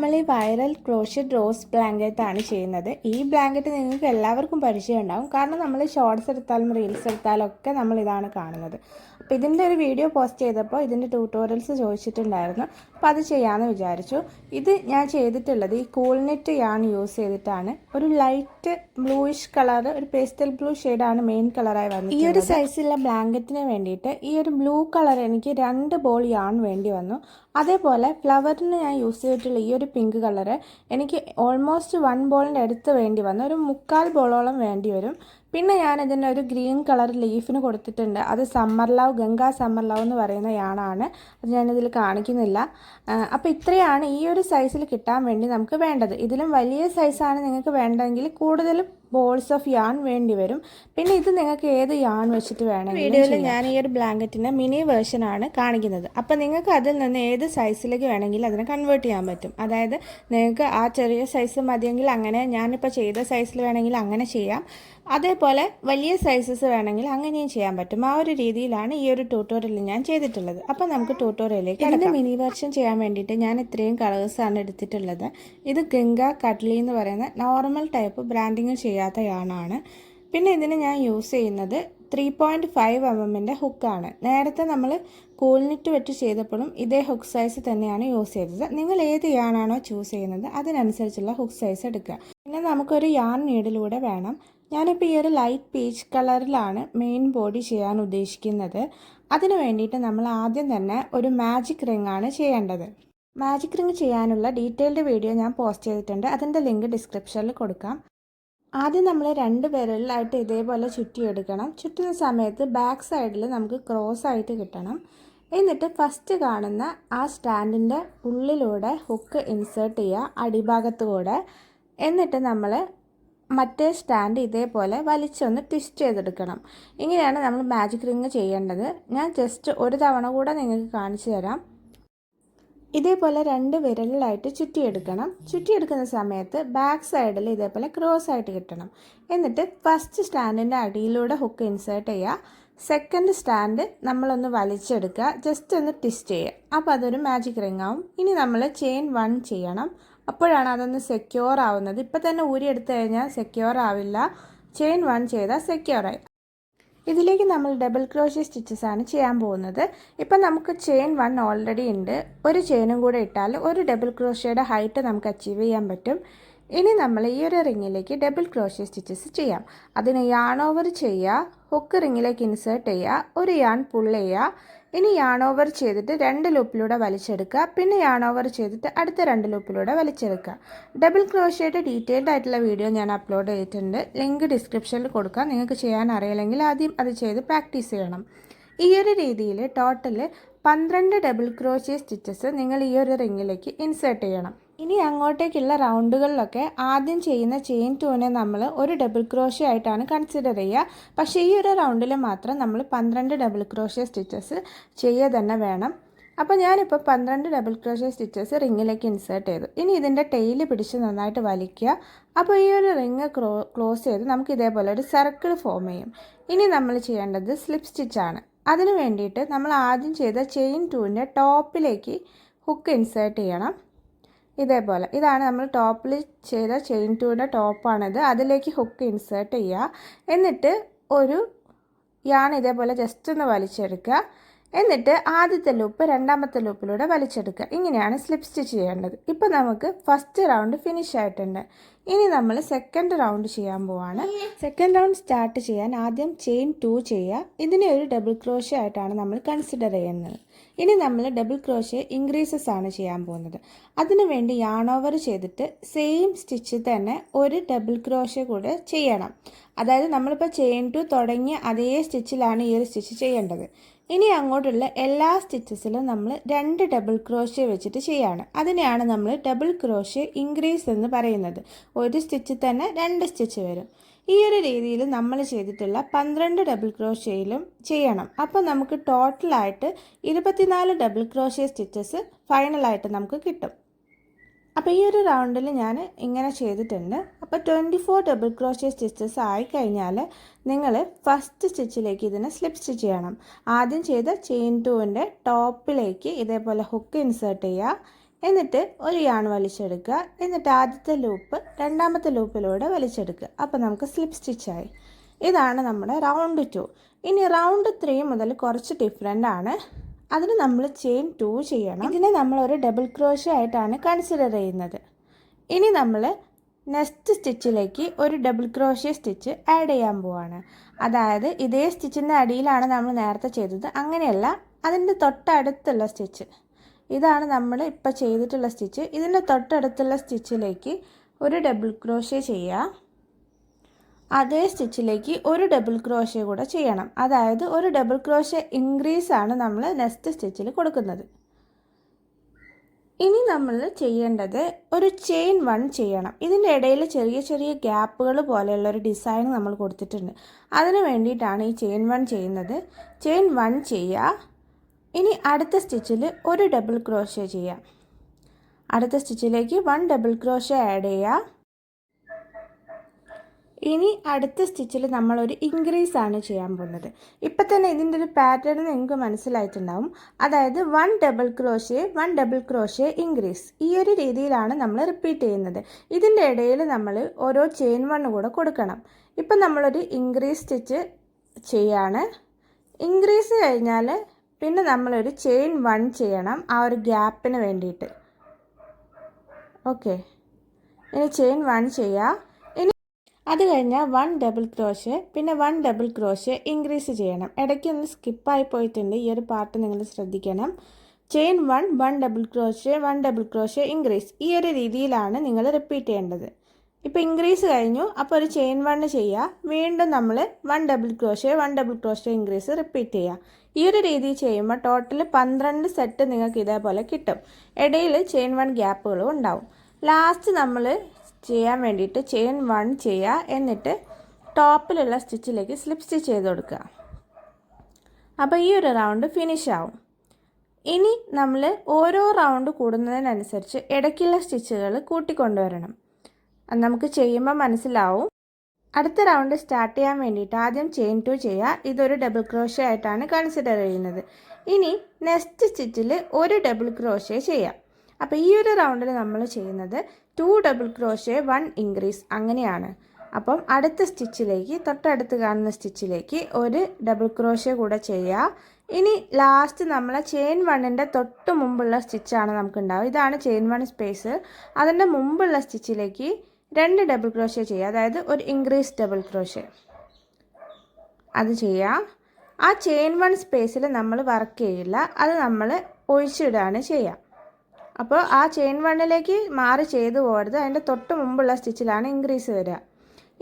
നമ്മൾ ഈ viral crochet rose blanket ആണ് ചെയ്യുന്നത്. ഈ ബ്ലാങ്കറ്റ് നിങ്ങൾക്ക് എല്ലാവർക്കും പരിചയം ഉണ്ടാവും. കാരണം നമ്മൾ ഷോർട്സ് എടുത്താലും റീൽസ് എടുത്താലും ഒക്കെ നമ്മൾ ഇതാണ് കാണുന്നത്. അപ്പോൾ ഇതിൻ്റെ ഒരു വീഡിയോ പോസ്റ്റ് ചെയ്തപ്പോൾ ഇതിൻ്റെ ട്യൂട്ടോറിയൽസ് ചോദിച്ചിട്ടുണ്ടായിരുന്നു. അപ്പോൾ അത് ചെയ്യാമെന്ന് വിചാരിച്ചു. ഇത് ഞാൻ ചെയ്തിട്ടുള്ളത് ഈ കൂൾനെറ്റ് യാൺ യൂസ് ചെയ്തിട്ടാണ്. ഒരു ലൈറ്റ് ബ്ലൂയിഷ് കളർ, ഒരു പേസ്റ്റൽ ബ്ലൂ ഷെയ്ഡാണ് മെയിൻ കളറായി വന്നത്. ഈ ഒരു സൈസിലുള്ള ബ്ലാങ്കറ്റിന് വേണ്ടിയിട്ട് ഈ ഒരു ബ്ലൂ കളർ എനിക്ക് 2 ബോൾ യാൺ വേണ്ടി വന്നു. അതേപോലെ ഫ്ലവറിന് ഞാൻ യൂസ് ചെയ്തിട്ടുള്ള ഈ ഒരു പിങ്ക് കളറ് എനിക്ക് ഓൾമോസ്റ്റ് 1 ബോളിൻ്റെ അടുത്ത് വേണ്ടി വന്നു. ഒരു 3/4 ബോളോളം വേണ്ടി വരും. പിന്നെ ഞാൻ ഇതിൻ്റെ ഒരു ഗ്രീൻ കളർ ലീഫിന് കൊടുത്തിട്ടുണ്ട്. അത് summer love, Ganga summer love എന്ന് പറയുന്ന യാണാണ്. അത് ഞാനിതിൽ കാണിക്കുന്നില്ല. അപ്പോൾ ഇത്രയാണ് ഈ ഒരു സൈസിൽ കിട്ടാൻ വേണ്ടി നമുക്ക് വേണ്ടത്. ഇതിലും വലിയ സൈസാണ് നിങ്ങൾക്ക് വേണ്ടതെങ്കിൽ കൂടുതൽ ബോൾസ് ഓഫ് യാൺ വേണ്ടി വരും. പിന്നെ ഇത് നിങ്ങൾക്ക് ഏത് യാൺ വെച്ചിട്ട് വേണമെങ്കിൽ വീഡിയോയിൽ ഞാൻ ഈ ഒരു ബ്ലാങ്കറ്റിൻ്റെ മിനി വേർഷനാണ് കാണിക്കുന്നത്. അപ്പോൾ നിങ്ങൾക്ക് അതിൽ നിന്ന് ഏത് സൈസിലേക്ക് വേണമെങ്കിൽ അതിനെ കൺവേർട്ട് ചെയ്യാൻ പറ്റും. അതായത് നിങ്ങൾക്ക് ആ ചെറിയ സൈസ് മതിയെങ്കിൽ അങ്ങനെ, ഞാനിപ്പോൾ ചെയ്ത സൈസിൽ വേണമെങ്കിൽ അങ്ങനെ ചെയ്യാം. അതേപോലെ വലിയ സൈസസ് വേണമെങ്കിൽ അങ്ങനെയും ചെയ്യാൻ പറ്റും. ആ ഒരു രീതിയിലാണ് ഈ ഒരു ട്യൂട്ടോറിയൽ ഞാൻ ചെയ്തിട്ടുള്ളത്. അപ്പോൾ നമുക്ക് ട്യൂട്ടോറിയലിലേക്ക് ഇതിൻ്റെ മിനി വെർഷൻ ചെയ്യാൻ വേണ്ടിയിട്ട് ഞാൻ ഇത്രയും കളേഴ്സാണ് എടുത്തിട്ടുള്ളത്. ഇത് ഗംഗ കട്ട്ലി എന്ന് പറയുന്ന നോർമൽ ടൈപ്പ് ബ്രാൻഡിങ് ചെയ്യാത്ത യാണാണ്. പിന്നെ ഇതിന് ഞാൻ യൂസ് ചെയ്യുന്നത് 3.5 mm ഹുക്കാണ്. നേരത്തെ നമ്മൾ കൂൾനെറ്റ് വെച്ച് ചെയ്തപ്പോഴും ഇതേ ഹുക്ക് സൈസ് തന്നെയാണ് യൂസ് ചെയ്തത്. നിങ്ങൾ ഏത് യാണാണോ ചൂസ് ചെയ്യുന്നത് അതിനനുസരിച്ചുള്ള ഹുക്ക് സൈസ് എടുക്കുക. പിന്നെ നമുക്കൊരു യാൺ നീഡിലൂടെ വേണം. ഞാനിപ്പോൾ ഈ ഒരു ലൈറ്റ് പീച്ച് കളറിലാണ് മെയിൻ ബോഡി ചെയ്യാൻ ഉദ്ദേശിക്കുന്നത്. അതിന് വേണ്ടിയിട്ട് നമ്മൾ ആദ്യം തന്നെ ഒരു മാജിക് റിംഗ് ആണ് ചെയ്യേണ്ടത്. മാജിക് റിംഗ് ചെയ്യാനുള്ള ഡീറ്റെയിൽഡ് വീഡിയോ ഞാൻ പോസ്റ്റ് ചെയ്തിട്ടുണ്ട്. അതിൻ്റെ ലിങ്ക് ഡിസ്ക്രിപ്ഷനിൽ കൊടുക്കാം. ആദ്യം നമ്മൾ 2 വിരലിലായിട്ട് ഇതേപോലെ ചുറ്റിയെടുക്കണം. ചുറ്റുന്ന സമയത്ത് ബാക്ക് സൈഡിൽ നമുക്ക് ക്രോസ് ആയിട്ട് കിട്ടണം. എന്നിട്ട് ഫസ്റ്റ് കാണുന്ന ആ സ്റ്റാൻഡിൻ്റെ ഉള്ളിലൂടെ ഹുക്ക് ഇൻസേർട്ട് ചെയ്യുക അടിഭാഗത്തുകൂടെ. എന്നിട്ട് നമ്മൾ മറ്റേ സ്റ്റാൻഡ് ഇതേപോലെ വലിച്ചൊന്ന് ട്വിസ്റ്റ് ചെയ്തെടുക്കണം. ഇങ്ങനെയാണ് നമ്മൾ മാജിക് റിംഗ് ചെയ്യേണ്ടത്. ഞാൻ ജസ്റ്റ് ഒരു തവണ കൂടെ നിങ്ങൾക്ക് കാണിച്ചു തരാം. ഇതേപോലെ 2 വിരലിലായിട്ട് ചുറ്റിയെടുക്കണം. ചുറ്റിയെടുക്കുന്ന സമയത്ത് ബാക്ക് സൈഡിൽ ഇതേപോലെ ക്രോസ് ആയിട്ട് കിട്ടണം. എന്നിട്ട് ഫസ്റ്റ് സ്റ്റാൻഡിൻ്റെ അടിയിലൂടെ ഹുക്ക് ഇൻസേർട്ട് ചെയ്യുക. സെക്കൻഡ് സ്റ്റാൻഡ് നമ്മളൊന്ന് വലിച്ചെടുക്കുക, ജസ്റ്റ് ഒന്ന് ട്വിസ്റ്റ് ചെയ്യുക. അപ്പോൾ അതൊരു മാജിക് റിംഗ് ആവും. ഇനി നമ്മൾ ചെയിൻ 1 ചെയ്യണം. അപ്പോഴാണ് അതൊന്ന് സെക്യൂർ ആവുന്നത്. ഇപ്പം തന്നെ ഊരിയെടുത്തു കഴിഞ്ഞാൽ സെക്യൂർ ആവില്ല. ചെയിൻ 1 ചെയ്താൽ സെക്യൂറായി. ഇതിലേക്ക് നമ്മൾ ഡബിൾ ക്രോഷ്യ സ്റ്റിച്ചസ് ആണ് ചെയ്യാൻ പോകുന്നത്. ഇപ്പം നമുക്ക് ചെയിൻ 1 ഓൾറെഡി ഉണ്ട്. ഒരു ചെയിനും കൂടെ ഇട്ടാൽ ഒരു ഡബിൾ ക്രോഷ്യയുടെ ഹൈറ്റ് നമുക്ക് അച്ചീവ് ചെയ്യാൻ പറ്റും. ഇനി നമ്മൾ ഈ ഒരു റിങ്ങിലേക്ക് ഡബിൾ ക്രോഷ്യ സ്റ്റിച്ചസ് ചെയ്യാം. അതിന് യാൺ ഓവർ ചെയ്യുക, ഹുക്ക് റിങ്ങിലേക്ക് ഇൻസേർട്ട് ചെയ്യുക, ഒരു യാൺ പുൾ ചെയ്യുക. ഇനി യാൺ ഓവർ ചെയ്തിട്ട് 2 ലൂപ്പിലൂടെ വലിച്ചെടുക്കുക. പിന്നെ യാൺ ഓവർ ചെയ്തിട്ട് അടുത്ത 2 ലൂപ്പിലൂടെ വലിച്ചെടുക്കുക. ഡബിൾ ക്രോഷ്യയുടെ ഡീറ്റെയിൽഡ് ആയിട്ടുള്ള വീഡിയോ ഞാൻ അപ്ലോഡ് ചെയ്തിട്ടുണ്ട്. ലിങ്ക് ഡിസ്ക്രിപ്ഷനിൽ കൊടുക്കാം. നിങ്ങൾക്ക് ചെയ്യാൻ അറിയില്ലെങ്കിൽ ആദ്യം അത് ചെയ്ത് പ്രാക്ടീസ് ചെയ്യണം. ഈ ഒരു രീതിയിൽ ടോട്ടൽ 12 ഡബിൾ ക്രോഷ്യ സ്റ്റിച്ചസ് നിങ്ങൾ ഈ ഒരു റിങ്ങിലേക്ക് ഇൻസേർട്ട് ചെയ്യണം. ഇനി അങ്ങോട്ടേക്കുള്ള റൗണ്ടുകളിലൊക്കെ ആദ്യം ചെയ്യുന്ന ചെയിൻ 2നെ നമ്മൾ ഒരു ഡബിൾ ക്രോഷ്യ ആയിട്ടാണ് കൺസിഡർ ചെയ്യുക. പക്ഷേ ഈ ഒരു റൗണ്ടിൽ മാത്രം നമ്മൾ 12 ഡബിൾ ക്രോഷ്യ സ്റ്റിച്ചസ് ചെയ്യുക തന്നെ വേണം. അപ്പോൾ ഞാനിപ്പോൾ 12 ഡബിൾ ക്രോഷ്യ സ്റ്റിച്ചസ് റിങ്ങിലേക്ക് ഇൻസേർട്ട് ചെയ്തു. ഇനി ഇതിൻ്റെ ടെയിൽ പിടിച്ച് നന്നായിട്ട് വലിക്കുക. അപ്പോൾ ഈ ഒരു റിങ് ക്ലോസ് ചെയ്ത് നമുക്ക് ഇതേപോലെ ഒരു സർക്കിൾ ഫോം ചെയ്യും. ഇനി നമ്മൾ ചെയ്യേണ്ടത് സ്ലിപ്പ് സ്റ്റിച്ചാണ്. അതിന് വേണ്ടിയിട്ട് നമ്മൾ ആദ്യം ചെയ്ത ചെയിൻ 2ൻ്റെ ടോപ്പിലേക്ക് ഹുക്ക് ഇൻസേർട്ട് ചെയ്യണം. ഇതേപോലെ ഇതാണ് നമ്മൾ ടോപ്പിൽ ചെയ്ത ചെയിൻ 2ൻ്റെ ടോപ്പാണിത്. അതിലേക്ക് ഹുക്ക് ഇൻസേർട്ട് ചെയ്യുക. എന്നിട്ട് ഒരു യാൺ ഇതേപോലെ ജസ്റ്റ് ഒന്ന് വലിച്ചെടുക്കുക. എന്നിട്ട് ആദ്യത്തെ ലൂപ്പ് രണ്ടാമത്തെ ലൂപ്പിലൂടെ വലിച്ചെടുക്കുക. ഇങ്ങനെയാണ് സ്ലിപ്പ് സ്റ്റിച്ച് ചെയ്യേണ്ടത്. ഇപ്പോൾ നമുക്ക് ഫസ്റ്റ് റൗണ്ട് ഫിനിഷ് ആയിട്ടുണ്ട്. ഇനി നമ്മൾ സെക്കൻഡ് റൗണ്ട് ചെയ്യാൻ പോവാണ്. സെക്കൻഡ് റൗണ്ട് സ്റ്റാർട്ട് ചെയ്യാൻ ആദ്യം ചെയിൻ 2 ചെയ്യുക. ഇതിനെ ഒരു ഡബിൾ ക്രോഷ്യ ആയിട്ടാണ് നമ്മൾ കൺസിഡർ ചെയ്യുന്നത്. ഇനി നമ്മൾ ഡബിൾ ക്രോഷ്യ ഇൻക്രീസസ് ആണ് ചെയ്യാൻ പോകുന്നത്. അതിനു വേണ്ടി യാൺ ഓവർ ചെയ്തിട്ട് സെയിം സ്റ്റിച്ച് തന്നെ ഒരു ഡബിൾ ക്രോഷ്യ കൂടെ ചെയ്യണം. അതായത് നമ്മളിപ്പോൾ ചെയിൻ 2 തുടങ്ങിയ അതേ സ്റ്റിച്ചിലാണ് ഈ ഒരു സ്റ്റിച്ച് ചെയ്യേണ്ടത്. ഇനി അങ്ങോട്ടുള്ള എല്ലാ സ്റ്റിച്ചസിലും നമ്മൾ 2 ഡബിൾ ക്രോഷ്യ വെച്ചിട്ട് ചെയ്യാണ്. അതിനെയാണ് നമ്മൾ ഡബിൾ ക്രോഷ്യ ഇൻക്രീസ് എന്ന് പറയുന്നത്. ഒരു സ്റ്റിച്ചിൽ തന്നെ 2 സ്റ്റിച്ച് വരും. ഈ ഒരു രീതിയിൽ നമ്മൾ ചെയ്തിട്ടുള്ള 12 ഡബിൾ ക്രോഷ്യയിലും ചെയ്യണം. അപ്പോൾ നമുക്ക് ടോട്ടലായിട്ട് 24 ഡബിൾ ക്രോഷ്യ സ്റ്റിച്ചസ് ഫൈനലായിട്ട് നമുക്ക് കിട്ടും. അപ്പോൾ ഈ ഒരു റൗണ്ടിൽ ഞാൻ ഇങ്ങനെ ചെയ്തിട്ടുണ്ട്. അപ്പോൾ 24 ഡബിൾ ക്രോഷ്യ സ്റ്റിച്ചസ് ആയിക്കഴിഞ്ഞാൽ നിങ്ങൾ ഫസ്റ്റ് സ്റ്റിച്ചിലേക്ക് ഇതിനെ സ്ലിപ്പ് സ്റ്റിച്ച് ചെയ്യണം. ആദ്യം ചെയ്ത ചെയിൻ 2ൻ്റെ ടോപ്പിലേക്ക് ഇതേപോലെ ഹുക്ക് ഇൻസേർട്ട് ചെയ്യുക. എന്നിട്ട് ഒരു യാൺ വലിച്ചെടുക്കുക. എന്നിട്ട് ആദ്യത്തെ ലൂപ്പ് രണ്ടാമത്തെ ലൂപ്പിലൂടെ വലിച്ചെടുക്കുക. അപ്പോൾ നമുക്ക് സ്ലിപ്പ് സ്റ്റിച്ചായി. ഇതാണ് നമ്മുടെ റൗണ്ട് 2. ഇനി റൗണ്ട് 3 മുതൽ കുറച്ച് ഡിഫറെൻ്റ് ആണ്. അതിന് നമ്മൾ ചെയിൻ 2 ചെയ്യണം. ഇതിനെ നമ്മളൊരു ഡബിൾ ക്രോഷ്യ ആയിട്ടാണ് കൺസിഡർ ചെയ്യുന്നത്. ഇനി നമ്മൾ നെക്സ്റ്റ് സ്റ്റിച്ചിലേക്ക് ഒരു ഡബിൾ ക്രോഷ്യ സ്റ്റിച്ച് ആഡ് ചെയ്യാൻ പോവാണ്. അതായത് ഇതേ സ്റ്റിച്ചിൻ്റെ അടിയിലാണ് നമ്മൾ നേരത്തെ ചെയ്തത്, അങ്ങനെയല്ല, അതിൻ്റെ തൊട്ടടുത്തുള്ള സ്റ്റിച്ച്. ഇതാണ് നമ്മൾ ഇപ്പോൾ ചെയ്തിട്ടുള്ള സ്റ്റിച്ച്. ഇതിൻ്റെ തൊട്ടടുത്തുള്ള സ്റ്റിച്ചിലേക്ക് ഒരു ഡബിൾ ക്രോഷ്യ ചെയ്യുക. അതേ സ്റ്റിച്ചിലേക്ക് ഒരു ഡബിൾ ക്രോഷ്യ കൂടെ ചെയ്യണം. അതായത് ഒരു ഡബിൾ ക്രോഷ്യ ഇൻക്രീസ് ആണ് നമ്മൾ നെക്സ്റ്റ് സ്റ്റിച്ചിൽ കൊടുക്കുന്നത്. ഇനി നമ്മൾ ചെയ്യേണ്ടത് ഒരു ചെയിൻ 1 ചെയ്യണം. ഇതിൻ്റെ ഇടയിൽ ചെറിയ ചെറിയ ഗ്യാപ്പുകൾ പോലെയുള്ള ഒരു ഡിസൈൻ നമ്മൾ കൊടുത്തിട്ടുണ്ട്. അതിന് വേണ്ടിയിട്ടാണ് ഈ ചെയിൻ 1 ചെയ്യുന്നത്. ചെയിൻ 1 ചെയ്യുക. ഇനി അടുത്ത സ്റ്റിച്ചിൽ ഒരു ഡബിൾ ക്രോഷ്യ ചെയ്യാം. അടുത്ത സ്റ്റിച്ചിലേക്ക് 1 ഡബിൾ ക്രോഷ്യ ആഡ് ചെയ്യുക. ഇനി അടുത്ത സ്റ്റിച്ചിൽ നമ്മളൊരു ഇൻക്രീസ് ആണ് ചെയ്യാൻ പോകുന്നത്. ഇപ്പം തന്നെ ഇതിൻ്റെ ഒരു പാറ്റേൺ നിങ്ങൾക്ക് മനസ്സിലായിട്ടുണ്ടാവും. അതായത് 1 double crochet 1 double crochet increase. ഈ ഒരു രീതിയിലാണ് നമ്മൾ റിപ്പീറ്റ് ചെയ്യുന്നത്. ഇതിൻ്റെ ഇടയിൽ നമ്മൾ ഓരോ ചെയിൻ 1 കൂടെ കൊടുക്കണം. ഇപ്പം നമ്മളൊരു ഇൻക്രീസ് സ്റ്റിച്ച് ചെയ്യാണ്. ഇൻക്രീസ് കഴിഞ്ഞാൽ പിന്നെ നമ്മളൊരു ചെയിൻ 1 ചെയ്യണം, ആ ഒരു ഗ്യാപ്പിന് വേണ്ടിയിട്ട്. ഓക്കെ, ഇനി ചെയിൻ 1 ചെയ്യുക. അത് കഴിഞ്ഞാൽ 1 ഡബിൾ ക്രോഷ്യ പിന്നെ 1 ഡബിൾ ക്രോഷ്യ ഇൻക്രീസ് ചെയ്യണം. ഇടയ്ക്ക് ഒന്ന് സ്കിപ്പായി പോയിട്ടുണ്ട്, ഈ ഒരു പാർട്ട് നിങ്ങൾ ശ്രദ്ധിക്കണം. Chain 1 1 double crochet 1 double crochet increase. ഈ ഒരു രീതിയിലാണ് നിങ്ങൾ റിപ്പീറ്റ് ചെയ്യേണ്ടത്. ഇപ്പോൾ ഇൻക്രീസ് കഴിഞ്ഞു, അപ്പോൾ ഒരു ചെയിൻ 1 ചെയ്യുക. വീണ്ടും നമ്മൾ 1 double crochet 1 double crochet increase repeat ചെയ്യുക. ഈ ഒരു രീതി ചെയ്യുമ്പോൾ ടോട്ടൽ 12 സെറ്റ് നിങ്ങൾക്ക് ഇതേപോലെ കിട്ടും. ഇടയിൽ ചെയിൻ 1 ഗ്യാപ്പുകളും ഉണ്ടാവും. ലാസ്റ്റ് നമ്മൾ ചെയ്യാൻ വേണ്ടിയിട്ട് ചെയിൻ 1 ചെയ്യുക. എന്നിട്ട് ടോപ്പിലുള്ള സ്റ്റിച്ചിലേക്ക് സ്ലിപ്പ് സ്റ്റിച്ച് ചെയ്ത് കൊടുക്കുക. അപ്പോൾ ഈ ഒരു റൗണ്ട് ഫിനിഷ് ആവും. ഇനി നമ്മൾ ഓരോ റൗണ്ട് കൂടുന്നതിനനുസരിച്ച് ഇടയ്ക്കുള്ള സ്റ്റിച്ചുകൾ കൂട്ടിക്കൊണ്ടുവരണം. അത് നമുക്ക് ചെയ്യുമ്പോൾ മനസ്സിലാവും. അടുത്ത റൗണ്ട് സ്റ്റാർട്ട് ചെയ്യാൻ വേണ്ടിയിട്ട് ആദ്യം ചെയിൻ 2 ചെയ്യുക. ഇതൊരു ഡബിൾ ക്രോഷ്യ ആയിട്ടാണ് കൺസിഡർ ചെയ്യുന്നത്. ഇനി നെക്സ്റ്റ് സ്റ്റിച്ചിൽ ഒരു ഡബിൾ ക്രോഷ്യ ചെയ്യാം. അപ്പോൾ ഈ ഒരു റൗണ്ടിൽ നമ്മൾ ചെയ്യുന്നത് 2 ഡബിൾ ക്രോഷ്യ 1 ഇൻക്രീസ് അങ്ങനെയാണ്. അപ്പം അടുത്ത സ്റ്റിച്ചിലേക്ക് തൊട്ടടുത്ത് കാണുന്ന സ്റ്റിച്ചിലേക്ക് ഒരു ഡബിൾ ക്രോഷ്യ കൂടെ ചെയ്യുക. ഇനി ലാസ്റ്റ് നമ്മൾ ചെയിൻ 1ൻ്റെ തൊട്ട് മുമ്പുള്ള സ്റ്റിച്ചാണ് നമുക്കുണ്ടാവുക. ഇതാണ് ചെയിൻ 1 സ്പേസ്. അതിൻ്റെ മുമ്പുള്ള സ്റ്റിച്ചിലേക്ക് 2 ഡബിൾ ക്രോഷ്യ ചെയ്യുക. അതായത് ഒരു ഇൻക്രീസ് ഡബിൾ ക്രോഷ്യ അത് ചെയ്യുക. ആ ചെയിൻ 1 സ്പേസിൽ നമ്മൾ വർക്ക് ചെയ്യില്ല, അത് നമ്മൾ ഒഴിച്ചിടുകയാണ് ചെയ്യുക. അപ്പോൾ ആ ചെയിൻ 1ലേക്ക് മാറി ചെയ്തു പോകരുത്, അതിൻ്റെ തൊട്ട് മുമ്പുള്ള സ്റ്റിച്ചിലാണ് ഇൻക്രീസ് വരിക.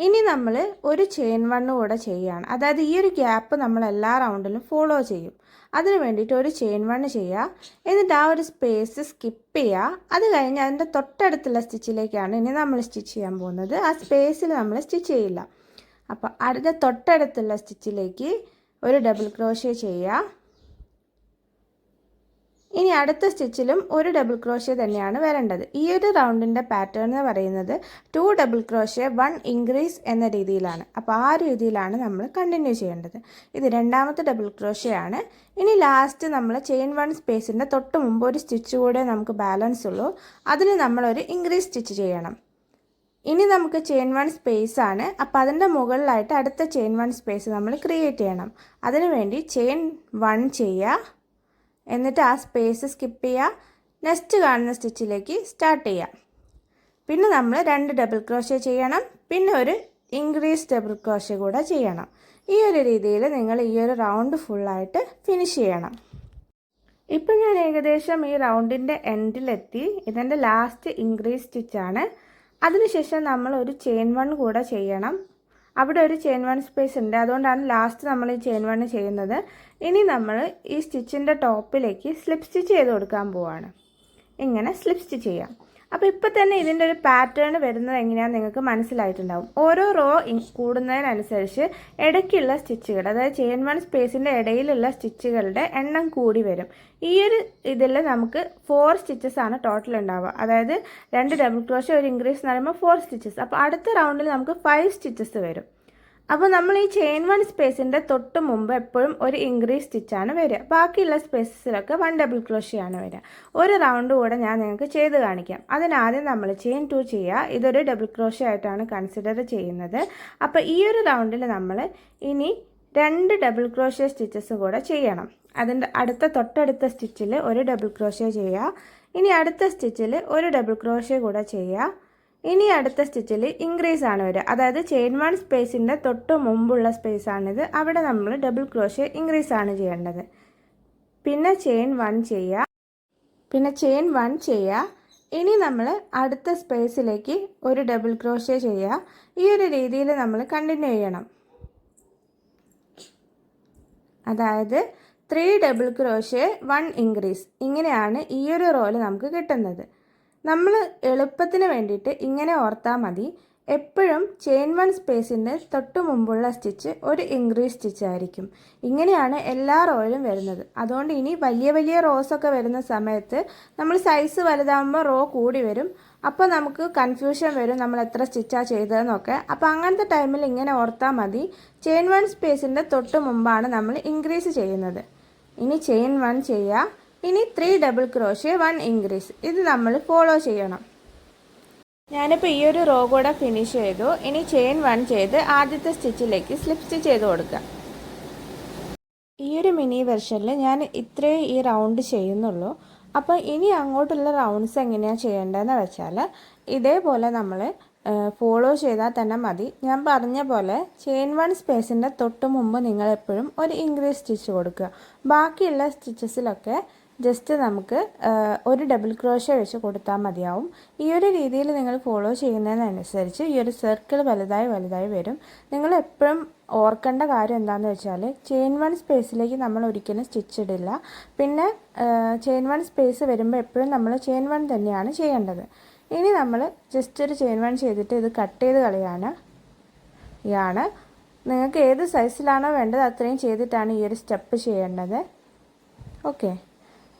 ഇനി നമ്മൾ ഒരു ചെയിൻ 1 കൂടെ ചെയ്യുകയാണ്. അതായത് ഈ ഒരു ഗ്യാപ്പ് നമ്മൾ എല്ലാ റൗണ്ടിലും ഫോളോ ചെയ്യും. അതിന് വേണ്ടിയിട്ട് ഒരു ചെയിൻ 1 ചെയ്യുക. എന്നിട്ട് ആ ഒരു സ്പേസ് സ്കിപ്പ് ചെയ്യുക. അത് കഴിഞ്ഞ് അതിൻ്റെ തൊട്ടടുത്തുള്ള സ്റ്റിച്ചിലേക്കാണ് ഇനി നമ്മൾ സ്റ്റിച്ച് ചെയ്യാൻ പോകുന്നത്. ആ സ്പേസിൽ നമ്മൾ സ്റ്റിച്ച് ചെയ്യില്ല. അപ്പോൾ അടുത്ത തൊട്ടടുത്തുള്ള സ്റ്റിച്ചിലേക്ക് ഒരു ഡബിൾ ക്രോഷ്യ ചെയ്യുക. ഇനി അടുത്ത സ്റ്റിച്ചിലും ഒരു ഡബിൾ ക്രോഷ്യ തന്നെയാണ് വരേണ്ടത്. ഈ ഒരു റൗണ്ടിൻ്റെ പാറ്റേൺ എന്ന് പറയുന്നത് 2 ഡബിൾ ക്രോഷ്യ 1 ഇൻക്രീസ് എന്ന രീതിയിലാണ്. അപ്പോൾ ആ രീതിയിലാണ് നമ്മൾ കണ്ടിന്യൂ ചെയ്യേണ്ടത്. ഇത് രണ്ടാമത്തെ ഡബിൾ ക്രോഷ്യ ആണ്. ഇനി ലാസ്റ്റ് നമ്മൾ ചെയിൻ 1 സ്പേസിൻ്റെ തൊട്ട് മുമ്പ് ഒരു സ്റ്റിച്ച് കൂടെ നമുക്ക് ബാലൻസ് ഉള്ളൂ. അതിന് നമ്മളൊരു ഇൻക്രീസ് സ്റ്റിച്ച് ചെയ്യണം. ഇനി നമുക്ക് ചെയിൻ 1 സ്പേസ് ആണ്. അപ്പോൾ അതിൻ്റെ മുകളിലായിട്ട് അടുത്ത ചെയിൻ 1 സ്പേസ് നമ്മൾ ക്രിയേറ്റ് ചെയ്യണം. അതിനുവേണ്ടി ചെയിൻ 1 ചെയ്യുക. എന്നിട്ട് ആ സ്പേസ് സ്കിപ്പ് ചെയ്യുക. നെക്സ്റ്റ് കാണുന്ന സ്റ്റിച്ചിലേക്ക് സ്റ്റാർട്ട് ചെയ്യുക. പിന്നെ നമ്മൾ 2 ഡബിൾ ക്രോഷ്യ ചെയ്യണം. പിന്നെ ഒരു ഇൻക്രീസ് ഡബിൾ ക്രോഷ്യ കൂടെ ചെയ്യണം. ഈ ഒരു രീതിയിൽ നിങ്ങൾ ഈ ഒരു റൗണ്ട് ഫുള്ളായിട്ട് ഫിനിഷ് ചെയ്യണം. ഇപ്പം ഞാൻ ഏകദേശം ഈ റൗണ്ടിൻ്റെ എൻഡിലെത്തി. ഇതിൻ്റെ ലാസ്റ്റ് ഇൻക്രീസ് സ്റ്റിച്ചാണ്. അതിനുശേഷം നമ്മൾ ഒരു ചെയിൻ 1 കൂടെ ചെയ്യണം. അവിടെ ഒരു ചെയിൻ 1 സ്പേസ് ഉണ്ട്, അതുകൊണ്ടാണ് ലാസ്റ്റ് നമ്മൾ ഈ ചെയിൻ 1 ചെയ്യുന്നത്. ഇനി നമ്മൾ ഈ സ്റ്റിച്ചിൻ്റെ ടോപ്പിലേക്ക് സ്ലിപ്പ് സ്റ്റിച്ച് ചെയ്ത് കൊടുക്കാൻ പോവാണ്. ഇങ്ങനെ സ്ലിപ്പ് സ്റ്റിച്ച് ചെയ്യാം. അപ്പോൾ ഇപ്പോൾ തന്നെ ഇതിൻ്റെ ഒരു പാറ്റേൺ വരുന്നത് എങ്ങനെയാണെന്ന് നിങ്ങൾക്ക് മനസ്സിലായിട്ടുണ്ടാവും. ഓരോ റോ കൂടുന്നതിനനുസരിച്ച് ഇടയ്ക്കുള്ള സ്റ്റിച്ചുകൾ, അതായത് ചെയിൻ 1 സ്പേസിൻ്റെ ഇടയിലുള്ള സ്റ്റിച്ചുകളുടെ എണ്ണം കൂടി വരും. ഈ ഒരു ഇതിൽ നമുക്ക് 4 സ്റ്റിച്ചസ് ആണ് ടോട്ടൽ ഉണ്ടാവുക. അതായത് 2 ഡബിൾ ക്രോഷ്യ ഒരു ഇൻക്രീസ് എന്ന് പറയുമ്പോൾ 4 സ്റ്റിച്ചസ്. അപ്പോൾ അടുത്ത റൗണ്ടിൽ നമുക്ക് 5 സ്റ്റിച്ചസ് വരും. അപ്പോൾ നമ്മൾ ഈ ചെയിൻ 1 സ്പേസിൻ്റെ തൊട്ട് മുമ്പ് എപ്പോഴും ഒരു ഇൻക്രീസ് സ്റ്റിച്ചാണ് വരിക. ബാക്കിയുള്ള സ്പേസസിലൊക്കെ 1 ഡബിൾ ക്രോഷ്യ ആണ് വരിക. ഒരു റൗണ്ട് കൂടെ ഞാൻ നിങ്ങൾക്ക് ചെയ്ത് കാണിക്കാം. അതിനാദ്യം നമ്മൾ ചെയിൻ 2 ചെയ്യുക. ഇതൊരു ഡബിൾ ക്രോഷ്യ ആയിട്ടാണ് കൺസിഡർ ചെയ്യുന്നത്. അപ്പോൾ ഈ ഒരു റൗണ്ടിൽ നമ്മൾ ഇനി 2 ഡബിൾ ക്രോഷ്യ സ്റ്റിച്ചസ് കൂടെ ചെയ്യണം. അതിൻ്റെ തൊട്ടടുത്ത സ്റ്റിച്ചിൽ ഒരു ഡബിൾ ക്രോഷ്യ ചെയ്യുക. ഇനി അടുത്ത സ്റ്റിച്ചിൽ ഒരു ഡബിൾ ക്രോഷ്യ കൂടെ ചെയ്യുക. ഇനി അടുത്ത സ്റ്റിച്ചിൽ ഇൻക്രീസ് ആണ് വരിക. അതായത് ചെയിൻ 1 സ്പേസിൻ്റെ തൊട്ട് മുമ്പുള്ള സ്പേസാണിത്. അവിടെ നമ്മൾ ഡബിൾ ക്രോഷ്യ ഇൻക്രീസ് ആണ് ചെയ്യേണ്ടത്. പിന്നെ ചെയിൻ 1 ചെയ്യുക. ഇനി നമ്മൾ അടുത്ത സ്പേസിലേക്ക് ഒരു ഡബിൾ ക്രോഷ്യ ചെയ്യുക. ഈ ഒരു രീതിയിൽ നമ്മൾ കണ്ടിന്യൂ ചെയ്യണം. അതായത് 3 ഡബിൾ ക്രോഷ്യ 1 ഇൻക്രീസ്, ഇങ്ങനെയാണ് ഈ ഒരു റോയിൽ നമുക്ക് കിട്ടുന്നത്. നമ്മൾ എളുപ്പത്തിന് വേണ്ടിയിട്ട് ഇങ്ങനെ ഓർത്താൽ മതി. എപ്പോഴും ചെയിൻ 1 സ്പേസിൻ്റെ തൊട്ട് മുമ്പുള്ള സ്റ്റിച്ച് ഒരു ഇൻക്രീസ് സ്റ്റിച്ച് ആയിരിക്കും. ഇങ്ങനെയാണ് എല്ലാ റോയിലും വരുന്നത്. അതുകൊണ്ട് ഇനി വലിയ വലിയ റോസൊക്കെ വരുന്ന സമയത്ത് നമ്മൾ സൈസ് വലുതാകുമ്പോൾ റോ കൂടി വരും. അപ്പോൾ നമുക്ക് കൺഫ്യൂഷൻ വരും നമ്മൾ എത്ര സ്റ്റിച്ചാണ് ചെയ്തതെന്നൊക്കെ. അപ്പോൾ അങ്ങനത്തെ ടൈമിൽ ഇങ്ങനെ ഓർത്താൽ മതി. ചെയിൻ 1 സ്പേസിൻ്റെ തൊട്ട് മുമ്പാണ് നമ്മൾ ഇൻക്രീസ് ചെയ്യുന്നത്. ഇനി ചെയിൻ 1 ചെയ്യുക. ഇനി 3 ഡബിൾ ക്രോഷ്യ 1 ഇൻക്രീസ്. ഇത് നമ്മൾ ഫോളോ ചെയ്യണം. ഞാനിപ്പോൾ ഈ ഒരു റോ കൂടെ ഫിനിഷ് ചെയ്തു. ഇനി ചെയിൻ 1 ചെയ്ത് ആദ്യത്തെ സ്റ്റിച്ചിലേക്ക് സ്ലിപ്പ് സ്റ്റിച്ച് ചെയ്ത് കൊടുക്കുക. ഈ ഒരു മിനി വെർഷനിൽ ഞാൻ ഇത്രയും ഈ റൗണ്ട് ചെയ്യുന്നുള്ളൂ. അപ്പോൾ ഇനി അങ്ങോട്ടുള്ള റൗണ്ട്സ് എങ്ങനെയാണ് ചെയ്യേണ്ടതെന്ന് വെച്ചാൽ ഇതേപോലെ നമ്മൾ ഫോളോ ചെയ്താൽ തന്നെ മതി. ഞാൻ പറഞ്ഞ പോലെ ചെയിൻ 1 സ്പേസിൻ്റെ തൊട്ട് മുമ്പ് നിങ്ങൾ എപ്പോഴും ഒരു ഇൻക്രീസ് സ്റ്റിച്ച് കൊടുക്കുക. ബാക്കിയുള്ള സ്റ്റിച്ചസിലൊക്കെ ജസ്റ്റ് നമുക്ക് ഒരു ഡബിൾ ക്രോഷ്യ വെച്ച് കൊടുത്താൽ മതിയാവും. ഈ ഒരു രീതിയിൽ നിങ്ങൾ ഫോളോ ചെയ്യുന്നതിനനുസരിച്ച് ഈ ഒരു സർക്കിൾ വലുതായി വരും. നിങ്ങൾ എപ്പോഴും ഓർക്കേണ്ട കാര്യം എന്താണെന്ന് വെച്ചാൽ ചെയിൻ 1 സ്പേസിലേക്ക് നമ്മൾ ഒരിക്കലും സ്റ്റിച്ച് ഇടില്ല. പിന്നെ ചെയിൻ 1 സ്പേസ് വരുമ്പോൾ എപ്പോഴും നമ്മൾ ചെയിൻ 1 തന്നെയാണ് ചെയ്യേണ്ടത്. ഇനി നമ്മൾ ജസ്റ്റ് ഒരു ചെയിൻ 1 ചെയ്തിട്ട് ഇത് കട്ട് ചെയ്ത് കളയാണ്. നിങ്ങൾക്ക് ഏത് സൈസിലാണോ വേണ്ടത് അത്രയും ചെയ്തിട്ടാണ് ഈ ഒരു സ്റ്റെപ്പ് ചെയ്യേണ്ടത്. ഓക്കെ,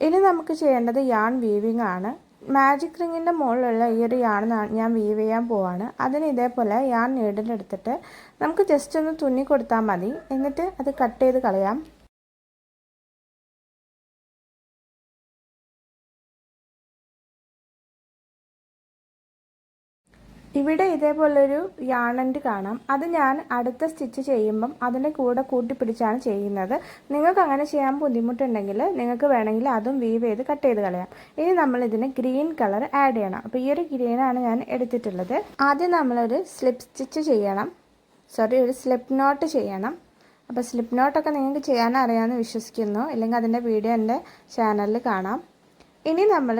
ഇനി നമുക്ക് ചെയ്യേണ്ടത് യാൺ വീവിങ് ആണ്. മാജിക് റിങ്ങിൻ്റെ മുകളിലുള്ള ഈ ഒരു യാൺ ഞാൻ വീവ് ചെയ്യാൻ പോവാണ്. അതിന് ഇതേപോലെ യാൺ നീഡിലെടുത്തിട്ട് നമുക്ക് ജസ്റ്റ് ഒന്ന് തുന്നി കൊടുത്താൽ മതി. എന്നിട്ട് അത് കട്ട് ചെയ്ത് കളയാം. ഇവിടെ ഇതേപോലൊരു യാണൻ്റ് കാണാം. അത് ഞാൻ അടുത്ത സ്റ്റിച്ച് ചെയ്യുമ്പം അതിൻ്റെ കൂടെ കൂട്ടിപ്പിടിച്ചാണ് ചെയ്യുന്നത്. നിങ്ങൾക്ക് അങ്ങനെ ചെയ്യാൻ ബുദ്ധിമുട്ടുണ്ടെങ്കിൽ നിങ്ങൾക്ക് വേണമെങ്കിൽ അതും വീവ് ചെയ്ത് കട്ട് ചെയ്ത് കളയാം. ഇനി നമ്മളിതിന് ഗ്രീൻ കളർ ആഡ് ചെയ്യണം. അപ്പോൾ ഈ ഒരു ഗ്രീനാണ് ഞാൻ എടുത്തിട്ടുള്ളത്. ആദ്യം നമ്മളൊരു ഒരു സ്ലിപ്പ് നോട്ട് ചെയ്യണം. അപ്പോൾ സ്ലിപ്പ് നോട്ടൊക്കെ നിങ്ങൾക്ക് ചെയ്യാൻ അറിയാമെന്ന് വിശ്വസിക്കുന്നു. അല്ലെങ്കിൽ അതിൻ്റെ വീഡിയോ എൻ്റെ ചാനലിൽ കാണാം. ഇനി നമ്മൾ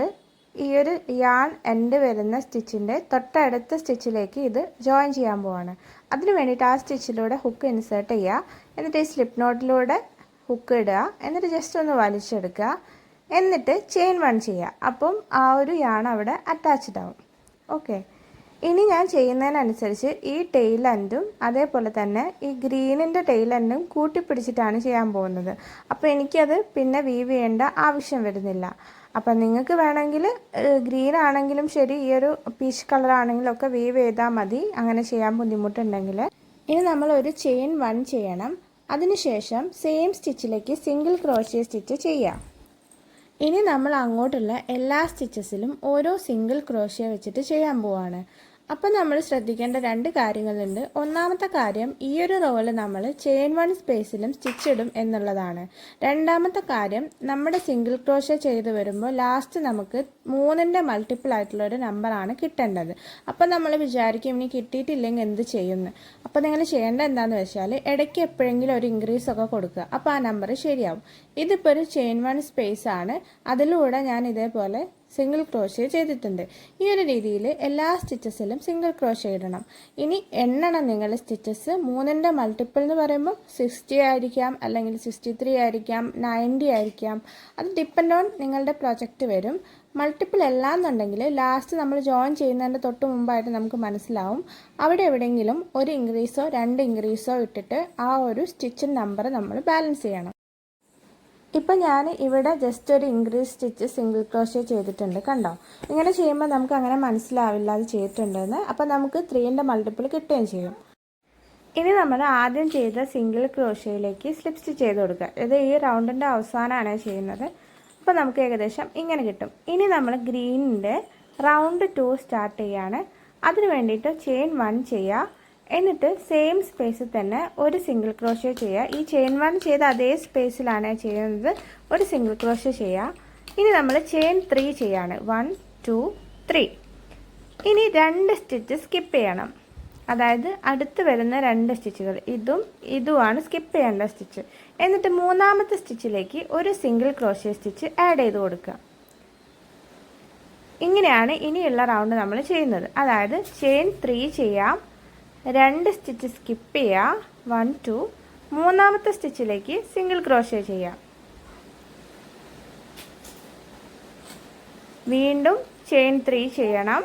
ഈ ഒരു യാൺ എൻഡ് വരുന്ന സ്റ്റിച്ചിൻ്റെ തൊട്ടടുത്ത സ്റ്റിച്ചിലേക്ക് ഇത് ജോയിൻ ചെയ്യാൻ പോവാണ്. അതിന് വേണ്ടിയിട്ട് ആ സ്റ്റിച്ചിലൂടെ ഹുക്ക് ഇൻസേർട്ട് ചെയ്യുക. എന്നിട്ട് ഈ സ്ലിപ്പ് നോട്ടിലൂടെ ഹുക്ക് ഇടുക. എന്നിട്ട് ജസ്റ്റ് ഒന്ന് വലിച്ചെടുക്കുക. എന്നിട്ട് ചെയിൻ 1 ചെയ്യുക. അപ്പം ആ ഒരു യാൺ അവിടെ അറ്റാച്ച്ഡ് ആവും. ഓക്കെ, ഇനി ഞാൻ ചെയ്യുന്നതിനനുസരിച്ച് ഈ ടെയിൽ എൻഡും അതേപോലെ തന്നെ ഈ ഗ്രീനിൻ്റെ ടെയിൽ എൻഡും കൂട്ടിപ്പിടിച്ചിട്ടാണ് ചെയ്യാൻ പോകുന്നത്. അപ്പോൾ എനിക്കത് പിന്നെ വീവ് ചെയ്യേണ്ട ആവശ്യം വരുന്നില്ല. അപ്പം നിങ്ങൾക്ക് വേണമെങ്കിൽ ഗ്രീൻ ആണെങ്കിലും ശരി, ഈ ഒരു പീച്ച് കളർ ആണെങ്കിലും ഒക്കെ വീവ് ചെയ്താൽ മതി, അങ്ങനെ ചെയ്യാൻ ബുദ്ധിമുട്ടുണ്ടെങ്കിൽ. ഇനി നമ്മൾ ഒരു ചെയിൻ 1 ചെയ്യണം. അതിനുശേഷം സെയിം സ്റ്റിച്ചിലേക്ക് സിംഗിൾ ക്രോഷ്യ സ്റ്റിച്ച് ചെയ്യാം. ഇനി നമ്മൾ അങ്ങോട്ടുള്ള എല്ലാ സ്റ്റിച്ചസിലും ഓരോ സിംഗിൾ ക്രോഷ്യ വെച്ചിട്ട് ചെയ്യാൻ പോവാണ്. അപ്പം നമ്മൾ ശ്രദ്ധിക്കേണ്ട 2 കാര്യങ്ങളുണ്ട്. ഒന്നാമത്തെ കാര്യം, ഈ ഒരു റോയിൽ നമ്മൾ ചെയിൻ 1 സ്പേസിലും സ്റ്റിച്ച് ഇടും എന്നുള്ളതാണ്. രണ്ടാമത്തെ കാര്യം, നമ്മുടെ സിംഗിൾ ക്രോഷ്യ ചെയ്ത് വരുമ്പോൾ ലാസ്റ്റ് നമുക്ക് 3ൻ്റെ മൾട്ടിപ്പിൾ ആയിട്ടുള്ള ഒരു നമ്പറാണ് കിട്ടേണ്ടത്. അപ്പം നമ്മൾ വിചാരിക്കും ഇനി കിട്ടിയിട്ടില്ലെങ്കിൽ എന്ത് ചെയ്യുമെന്ന്. അപ്പോൾ നിങ്ങൾ ചെയ്യേണ്ടത് എന്താണെന്ന് വെച്ചാൽ ഇടയ്ക്ക് എപ്പോഴെങ്കിലും ഒരു ഇൻക്രീസ് ഒക്കെ കൊടുക്കുക. അപ്പോൾ ആ നമ്പർ ശരിയാവും. ഇതിപ്പോൾ ഒരു ചെയിൻ 1 സ്പേസ് ആണ്. അതിലൂടെ ഞാൻ ഇതേപോലെ സിംഗിൾ ക്രോഷ്യ ചെയ്തിട്ടുണ്ട്. ഈ ഒരു രീതിയിൽ എല്ലാ സ്റ്റിച്ചസിലും സിംഗിൾ ക്രോഷ്യ ഇടണം. ഇനി എണ്ണണം നിങ്ങൾ സ്റ്റിച്ചസ്. 3ൻ്റെ മൾട്ടിപ്പിൾ എന്ന് പറയുമ്പോൾ 60 ആയിരിക്കാം, അല്ലെങ്കിൽ 63 ആയിരിക്കാം, 90 ആയിരിക്കാം. അത് ഡിപ്പെൻഡ് ഓൺ നിങ്ങളുടെ പ്രൊജക്റ്റ് വരും. മൾട്ടിപ്പിൾ എല്ലാന്നുണ്ടെങ്കിൽ ലാസ്റ്റ് നമ്മൾ ജോയിൻ ചെയ്യുന്നതിൻ്റെ തൊട്ട് മുമ്പായിട്ട് നമുക്ക് മനസ്സിലാവും. അവിടെ എവിടെയെങ്കിലും ഒരു ഇൻക്രീസോ 2 ഇൻക്രീസോ ഇട്ടിട്ട് ആ ഒരു സ്റ്റിച്ചിൻ നമ്പർ നമ്മൾ ബാലൻസ് ചെയ്യണം. ഇപ്പം ഞാൻ ഇവിടെ ജസ്റ്റ് ഒരു ഇൻക്രീസ് സ്റ്റിച്ച് സിംഗിൾ ക്രോഷ്യ ചെയ്തിട്ടുണ്ട്. കണ്ടോ? ഇങ്ങനെ ചെയ്യുമ്പോൾ നമുക്ക് അങ്ങനെ മനസ്സിലാവില്ല അത് ചെയ്തിട്ടുണ്ടെന്ന്. അപ്പം നമുക്ക് 3ൻ്റെ മൾട്ടിപ്പിൾ കിട്ടുകയും ചെയ്യും. ഇനി നമ്മൾ ആദ്യം ചെയ്ത സിംഗിൾ ക്രോഷ്യയിലേക്ക് സ്ലിപ്പ് സ്റ്റിച്ച് ചെയ്ത് കൊടുക്കുക. ഇത് ഈ റൗണ്ടിൻ്റെ അവസാനമാണ് ചെയ്യുന്നത്. അപ്പോൾ നമുക്ക് ഏകദേശം ഇങ്ങനെ കിട്ടും. ഇനി നമ്മൾ ഗ്രീനിൻ്റെ റൗണ്ട് 2 സ്റ്റാർട്ട് ചെയ്യാണ്. അതിന് വേണ്ടിയിട്ട് ചെയിൻ 1 ചെയ്യുക. എന്നിട്ട് സെയിം സ്പേസിൽ തന്നെ ഒരു സിംഗിൾ ക്രോഷ്യ ചെയ്യുക. ഈ ചെയിൻ 1 ചെയ്ത അതേ സ്പേസിലാണ് ചെയ്യുന്നത്. ഒരു സിംഗിൾ ക്രോഷ്യ ചെയ്യുക. ഇനി നമ്മൾ ചെയിൻ 3 ചെയ്യാണ്. 1 2 3. ഇനി 2 സ്റ്റിച്ച് സ്കിപ്പ് ചെയ്യണം. അതായത് അടുത്ത് വരുന്ന 2 സ്റ്റിച്ചുകൾ ഇതുമാണ് സ്കിപ്പ് ചെയ്യേണ്ട സ്റ്റിച്ച്. എന്നിട്ട് മൂന്നാമത്തെ സ്റ്റിച്ചിലേക്ക് ഒരു സിംഗിൾ ക്രോഷ്യ സ്റ്റിച്ച് ആഡ് ചെയ്ത് കൊടുക്കുക. ഇങ്ങനെയാണ് ഇനിയുള്ള റൗണ്ട് നമ്മൾ ചെയ്യുന്നത്. അതായത് ചെയിൻ 3 ചെയ്യാം, 2 സ്റ്റിച്ച് സ്കിപ്പ് ചെയ്യാം, 1 2, മൂന്നാമത്തെ സ്റ്റിച്ചിലേക്ക് സിംഗിൾ ക്രോഷ്യ ചെയ്യാം. വീണ്ടും ചെയിൻ 3 ചെയ്യണം,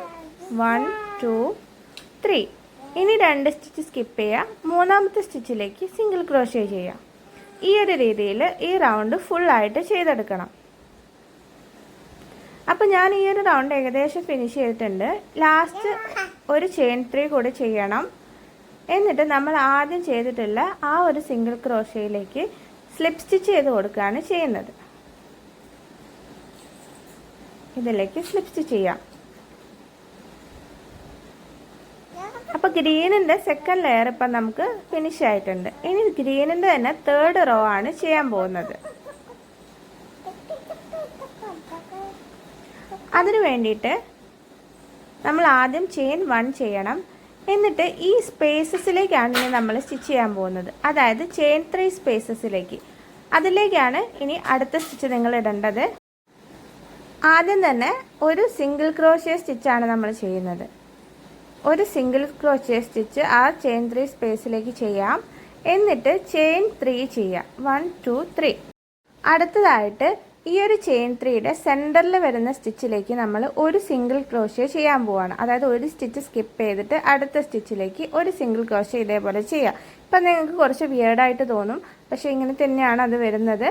1 2 3. ഇനി 2 സ്റ്റിച്ച് സ്കിപ്പ് ചെയ്യാം, മൂന്നാമത്തെ സ്റ്റിച്ചിലേക്ക് സിംഗിൾ ക്രോഷ്യ ചെയ്യാം. ഈ ഒരു രീതിയിൽ ഈ റൗണ്ട് ഫുള്ളായിട്ട് ചെയ്തെടുക്കണം. അപ്പോൾ ഞാൻ ഈ ഒരു റൗണ്ട് ഏകദേശം ഫിനിഷ് ചെയ്തിട്ടുണ്ട്. ലാസ്റ്റ് ഒരു ചെയിൻ 3 കൂടി ചെയ്യണം. എന്നിട്ട് നമ്മൾ ആദ്യം ചെയ്തിട്ടുള്ള ആ ഒരു സിംഗിൾ ക്രോഷ്യയിലേക്ക് സ്ലിപ്പ് സ്റ്റിച്ച് ചെയ്ത് കൊടുക്കുകയാണ് ചെയ്യുന്നത്. ഇതിലേക്ക് സ്ലിപ്പ് സ്റ്റിച്ച് ചെയ്യാം. അപ്പോൾ ഗ്രീനിൻ്റെ സെക്കൻഡ് ലെയർ ഇപ്പം നമുക്ക് ഫിനിഷ് ആയിട്ടുണ്ട്. ഇനി ഗ്രീനിൻ്റെ തന്നെ 3rd റോ ആണ് ചെയ്യാൻ പോകുന്നത്. അതിനു വേണ്ടിയിട്ട് നമ്മൾ ആദ്യം ചെയിൻ 1 ചെയ്യണം. എന്നിട്ട് ഈ സ്പേസസിലേക്കാണ് ഇനി നമ്മൾ സ്റ്റിച്ച് ചെയ്യാൻ പോകുന്നത്. അതായത് ചെയിൻ 3 സ്പേസസിലേക്ക്. അതിലേക്കാണ് ഇനി അടുത്ത സ്റ്റിച്ച് നിങ്ങൾ ഇടേണ്ടത്. ആദ്യം തന്നെ ഒരു സിംഗിൾ ക്രോഷ്യ സ്റ്റിച്ചാണ് നമ്മൾ ചെയ്യുന്നത്. ഒരു സിംഗിൾ ക്രോഷ്യ സ്റ്റിച്ച് ആ ചെയിൻ 3 സ്പേസിലേക്ക് ചെയ്യാം. എന്നിട്ട് ചെയിൻ 3 ചെയ്യാം, 1 2 3. അടുത്തതായിട്ട് ഈ ഒരു ചെയിൻ 3യുടെ സെൻറ്ററിൽ വരുന്ന സ്റ്റിച്ചിലേക്ക് നമ്മൾ ഒരു സിംഗിൾ ക്രോഷ്യ ചെയ്യാൻ പോവാണ്. അതായത് ഒരു സ്റ്റിച്ച് സ്കിപ്പ് ചെയ്തിട്ട് അടുത്ത സ്റ്റിച്ചിലേക്ക് ഒരു സിംഗിൾ ക്രോഷ്യ ഇതേപോലെ ചെയ്യാം. ഇപ്പം നിങ്ങൾക്ക് കുറച്ച് വിയേർഡായിട്ട് തോന്നും, പക്ഷേ ഇങ്ങനെ തന്നെയാണ് അത് വരുന്നത്.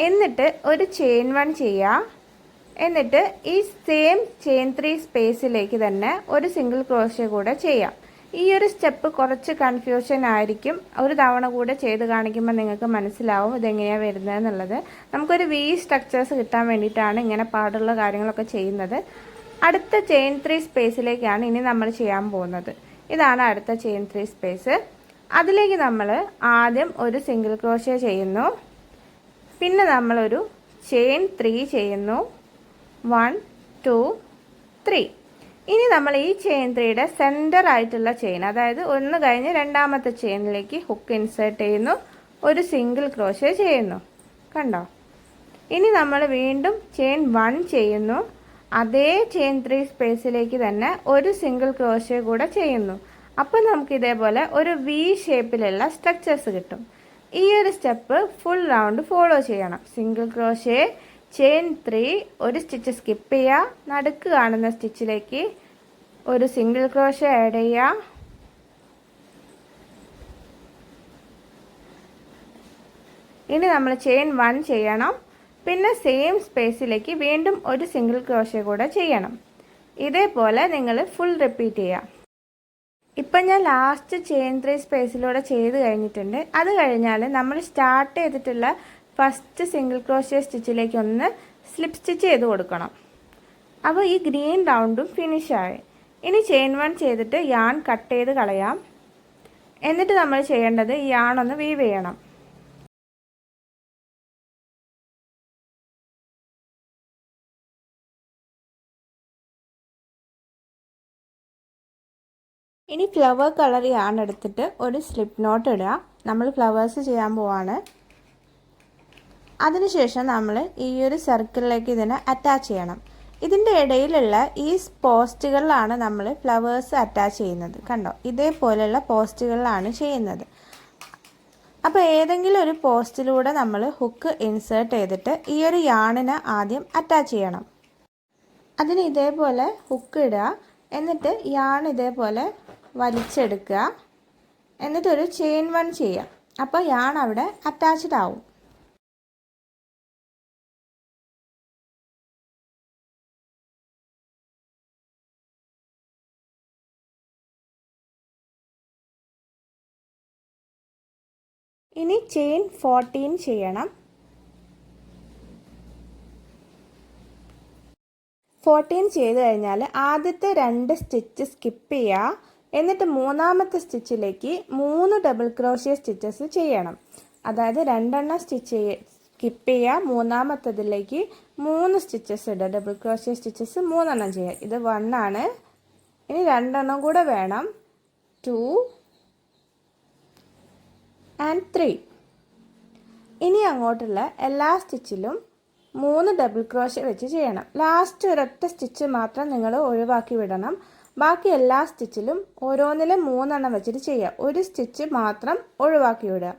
എന്നിട്ട് ഒരു ചെയിൻ 1 ചെയ്യാം. എന്നിട്ട് ഈ സെയിം ചെയിൻ 3 സ്പേസിലേക്ക് തന്നെ ഒരു സിംഗിൾ ക്രോഷ്യ കൂടെ ചെയ്യാം. ഈ ഒരു സ്റ്റെപ്പ് കുറച്ച് കൺഫ്യൂഷൻ ആയിരിക്കും. ഒരു തവണ കൂടെ ചെയ്ത് കാണിക്കുമ്പോൾ നിങ്ങൾക്ക് മനസ്സിലാവും ഇതെങ്ങനെയാണ് വരുന്നത് എന്നുള്ളത്. നമുക്കൊരു വി സ്ട്രക്ചേഴ്സ് കിട്ടാൻ വേണ്ടിയിട്ടാണ് ഇങ്ങനെ പാടുള്ള കാര്യങ്ങളൊക്കെ ചെയ്യുന്നത്. അടുത്ത ചെയിൻ 3 സ്പേസിലേക്കാണ് ഇനി നമ്മൾ ചെയ്യാൻ പോകുന്നത്. ഇതാണ് അടുത്ത ചെയിൻ 3 സ്പേസ്. അതിലേക്ക് നമ്മൾ ആദ്യം ഒരു സിംഗിൾ ക്രോഷ്യ ചെയ്യുന്നു. പിന്നെ നമ്മളൊരു ചെയിൻ 3 ചെയ്യുന്നു, 1 2 3. ഇനി നമ്മൾ ഈ ചെയിൻ 3യുടെ സെൻറ്റർ ആയിട്ടുള്ള ചെയിൻ, അതായത് ഒന്ന് കഴിഞ്ഞ് രണ്ടാമത്തെ ചെയിനിലേക്ക് ഹുക്ക് ഇൻസേർട്ട് ചെയ്യുന്നു, ഒരു സിംഗിൾ ക്രോഷ്യ ചെയ്യുന്നു. കണ്ടോ? ഇനി നമ്മൾ വീണ്ടും ചെയിൻ 1 ചെയ്യുന്നു. അതേ ചെയിൻ 3 സ്പേസിലേക്ക് തന്നെ ഒരു സിംഗിൾ ക്രോഷ്യ കൂടെ ചെയ്യുന്നു. അപ്പോൾ നമുക്ക് ഇതേപോലെ ഒരു വി ഷേപ്പിലുള്ള സ്ട്രക്ചേഴ്സ് കിട്ടും. ഈ ഒരു സ്റ്റെപ്പ് ഫുൾ റൗണ്ട് ഫോളോ ചെയ്യണം. സിംഗിൾ ക്രോഷ്യ, ചെയിൻ 3, ഒരു സ്റ്റിച്ച് സ്കിപ്പ് ചെയ്യുക, നടുക്ക് കാണുന്ന സ്റ്റിച്ചിലേക്ക് ഒരു സിംഗിൾ ക്രോഷ്യ ആഡ് ചെയ്യുക. ഇനി നമ്മൾ ചെയിൻ 1 ചെയ്യണം. പിന്നെ സെയിം സ്പേസിലേക്ക് വീണ്ടും ഒരു സിംഗിൾ ക്രോഷ്യ കൂടെ ചെയ്യണം. ഇതേപോലെ നിങ്ങൾ ഫുൾ റിപ്പീറ്റ് ചെയ്യുക. ഇപ്പം ഞാൻ ലാസ്റ്റ് ചെയിൻ 3 സ്പേസിലൂടെ ചെയ്ത് കഴിഞ്ഞിട്ടുണ്ട്. അത് കഴിഞ്ഞാൽ നമ്മൾ സ്റ്റാർട്ട് ചെയ്തിട്ടുള്ള ഫസ്റ്റ് സിംഗിൾ ക്രോഷ്യ സ്റ്റിച്ചിലേക്ക് ഒന്ന് സ്ലിപ്പ് സ്റ്റിച്ച് ചെയ്ത് കൊടുക്കണം. അപ്പോൾ ഈ ഗ്രീൻ റൗണ്ടും ഫിനിഷായി. ഇനി ചെയിൻ 1 ചെയ്തിട്ട് യാൺ കട്ട് ചെയ്ത് കളയാം. എന്നിട്ട് നമ്മൾ ചെയ്യേണ്ടത് ഈ യാൺ ഒന്ന് വീവ് ചെയ്യണം. ഇനി ഫ്ലവർ കളർ യാൺ എടുത്തിട്ട് ഒരു സ്ലിപ്പ് നോട്ട് ഇടുക. നമ്മൾ ഫ്ലവേഴ്സ് ചെയ്യാൻ പോവാണ്. അതിനുശേഷം നമ്മൾ ഈ ഒരു സർക്കിളിലേക്ക് ഇതിനെ അറ്റാച്ച് ചെയ്യണം. ഇതിൻ്റെ ഇടയിലുള്ള ഈ പോസ്റ്റുകളിലാണ് നമ്മൾ ഫ്ലവേഴ്സ് അറ്റാച്ച് ചെയ്യുന്നത്. കണ്ടോ? ഇതേപോലെയുള്ള പോസ്റ്റുകളിലാണ് ചെയ്യുന്നത്. അപ്പോൾ ഏതെങ്കിലും ഒരു പോസ്റ്റിലൂടെ നമ്മൾ ഹുക്ക് ഇൻസേർട്ട് ചെയ്തിട്ട് ഈ ഒരു യാണിനെ ആദ്യം അറ്റാച്ച് ചെയ്യണം. അതിന് ഇതേപോലെ ഹുക്ക് ഇടുക. എന്നിട്ട് യാൺ ഇതേപോലെ വലിച്ചെടുക്കുക. എന്നിട്ടൊരു ചെയിൻ 1 ചെയ്യുക. അപ്പോൾ യാൺ അവിടെ അറ്റാച്ച്ഡ് ആവും. ഇനി ചെയിൻ 14 ചെയ്യണം. 14 ചെയ്ത് കഴിഞ്ഞാൽ ആദ്യത്തെ 2 സ്റ്റിച്ച് സ്കിപ്പ് ചെയ്യുക. എന്നിട്ട് മൂന്നാമത്തെ സ്റ്റിച്ചിലേക്ക് 3 ഡബിൾ ക്രോഷ്യ സ്റ്റിച്ചസ് ചെയ്യണം. അതായത് 2 സ്റ്റിച്ച് സ്കിപ്പ് ചെയ്യുക, മൂന്നാമത്തതിലേക്ക് 3 സ്റ്റിച്ചസ് ഇടുക. ഡബിൾ ക്രോഷ്യ സ്റ്റിച്ചസ് 3 ചെയ്യുക. ഇത് 1 ആണ്. ഇനി 2 കൂടെ വേണം. 2 and 3. ഇനി അങ്ങോട്ടുള്ള എല്ലാ സ്റ്റിച്ചിലും 3 ഡബിൾ ക്രോഷ്യ വെച്ച് ചെയ്യണം. ലാസ്റ്റ് ഒരൊറ്റ സ്റ്റിച്ച് മാത്രം നിങ്ങൾ ഒഴിവാക്കി വിടണം. ബാക്കി എല്ലാ സ്റ്റിച്ചിലും ഓരോന്നിലും 3 വെച്ചിട്ട് ചെയ്യുക. ഒരു സ്റ്റിച്ച് മാത്രം ഒഴിവാക്കി വിടുക.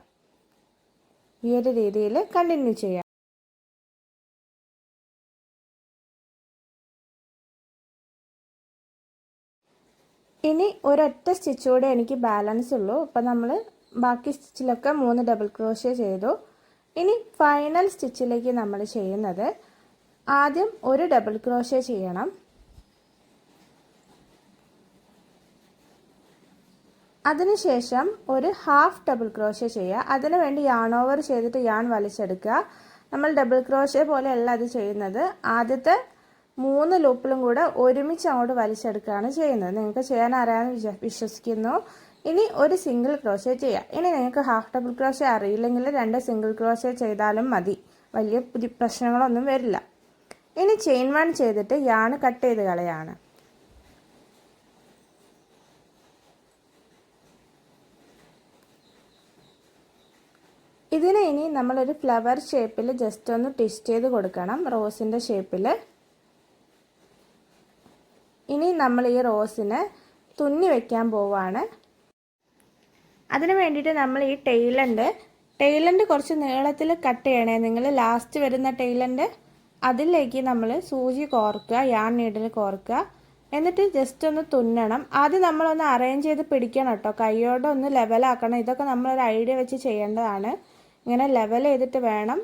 ഈ ഒരു രീതിയിൽ കണ്ടിന്യൂ ചെയ്യാം. ഇനി ഒരൊറ്റ സ്റ്റിച്ച് കൂടെ എനിക്ക് ബാലൻസ് ഉള്ളൂ. അപ്പം നമ്മൾ ബാക്കി സ്റ്റിച്ചിലൊക്കെ 3 ഡബിൾ ക്രോഷ്യ ചെയ്തു. ഇനി ഫൈനൽ സ്റ്റിച്ചിലേക്ക് നമ്മൾ ചെയ്യുന്നത് ആദ്യം ഒരു ഡബിൾ ക്രോഷ്യ ചെയ്യണം. അതിനുശേഷം ഒരു ഹാഫ് ഡബിൾ ക്രോഷ്യ ചെയ്യുക. അതിനു വേണ്ടി യാൺ ഓവർ ചെയ്തിട്ട് യാൺ വലിച്ചെടുക്കുക. നമ്മൾ ഡബിൾ ക്രോഷ്യ പോലെയല്ല അത് ചെയ്യുന്നത്. ആദ്യത്തെ 3 ലൂപ്പിലും കൂടെ ഒരുമിച്ച് അങ്ങോട്ട് വലിച്ചെടുക്കുകയാണ് ചെയ്യുന്നത്. നിങ്ങൾക്ക് ചെയ്യാൻ അറിയാമെന്ന് വിശ്വസിക്കുന്നു. ഇനി ഒരു സിംഗിൾ ക്രോഷ്യ ചെയ്യുക. ഇനി നിങ്ങൾക്ക് ഹാഫ് ഡബിൾ ക്രോഷ്യ അറിയില്ലെങ്കിൽ 2 സിംഗിൾ ക്രോഷ്യ ചെയ്താലും മതി. വലിയ പ്രശ്നങ്ങളൊന്നും വരില്ല. ഇനി ചെയിൻ 1 ചെയ്തിട്ട് യാൺ കട്ട് ചെയ്ത് കളയാണ്. ഇതിനെ ഇനി നമ്മളൊരു ഫ്ലവർ ഷേപ്പിൽ ജസ്റ്റ് ഒന്ന് ട്വിസ്റ്റ് ചെയ്ത് കൊടുക്കണം, റോസിൻ്റെ ഷേപ്പിൽ. ഇനി നമ്മൾ ഈ റോസിനെ തുന്നി വെക്കാൻ പോവാണ്. അതിന് വേണ്ടിയിട്ട് നമ്മൾ ഈ ടെയിലൻഡ് കുറച്ച് നീളത്തിൽ കട്ട് ചെയ്യണേ. നിങ്ങൾ ലാസ്റ്റ് വരുന്ന ടെയിലൻഡ് അതിലേക്ക് നമ്മൾ സൂചി കോർക്കുക, യാൺ നീഡിൽ കോർക്കുക. എന്നിട്ട് ജസ്റ്റ് ഒന്ന് തുന്നണം. ആദ്യം നമ്മളൊന്ന് അറേഞ്ച് ചെയ്ത് പിടിക്കണം കേട്ടോ, കൈയോടെ ഒന്ന് ലെവലാക്കണം. ഇതൊക്കെ നമ്മളൊരു ഐഡിയ വെച്ച് ചെയ്യേണ്ടതാണ്. ഇങ്ങനെ ലെവൽ ചെയ്തിട്ട് വേണം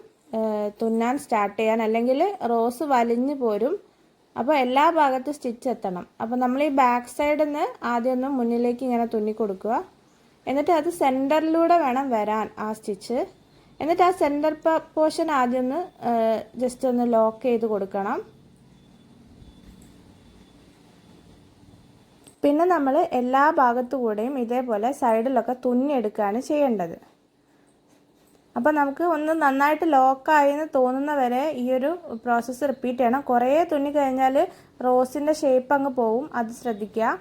തുന്നാൻ സ്റ്റാർട്ട് ചെയ്യാൻ, അല്ലെങ്കിൽ റോസ് വലിഞ്ഞു പോരും. അപ്പോൾ എല്ലാ ഭാഗത്തും സ്റ്റിച്ച് എത്തണം. അപ്പോൾ നമ്മൾ ഈ ബാക്ക് സൈഡിൽ നിന്ന് ആദ്യം ഒന്ന് മുന്നിലേക്ക് ഇങ്ങനെ തുന്നി കൊടുക്കുക. എന്നിട്ട് അത് സെൻറ്ററിലൂടെ വേണം വരാൻ ആ സ്റ്റിച്ച്. എന്നിട്ട് ആ സെൻറ്റർ പോർഷൻ ആദ്യം ഒന്ന് ജസ്റ്റ് ഒന്ന് ലോക്ക് ചെയ്ത് കൊടുക്കണം. പിന്നെ നമ്മൾ എല്ലാ ഭാഗത്തു കൂടെയും ഇതേപോലെ സൈഡിലൊക്കെ തുന്നിയെടുക്കുകയാണ് ചെയ്യേണ്ടത്. അപ്പോൾ നമുക്ക് ഒന്ന് നന്നായിട്ട് ലോക്കായി എന്ന് തോന്നുന്ന വരെ ഈ ഒരു പ്രോസസ്സ് റിപ്പീറ്റ് ചെയ്യണം. കുറേ തുന്നി കഴിഞ്ഞാൽ റോസിൻ്റെ ഷേപ്പ് അങ്ങ് പോവും, അത് ശ്രദ്ധിക്കുക.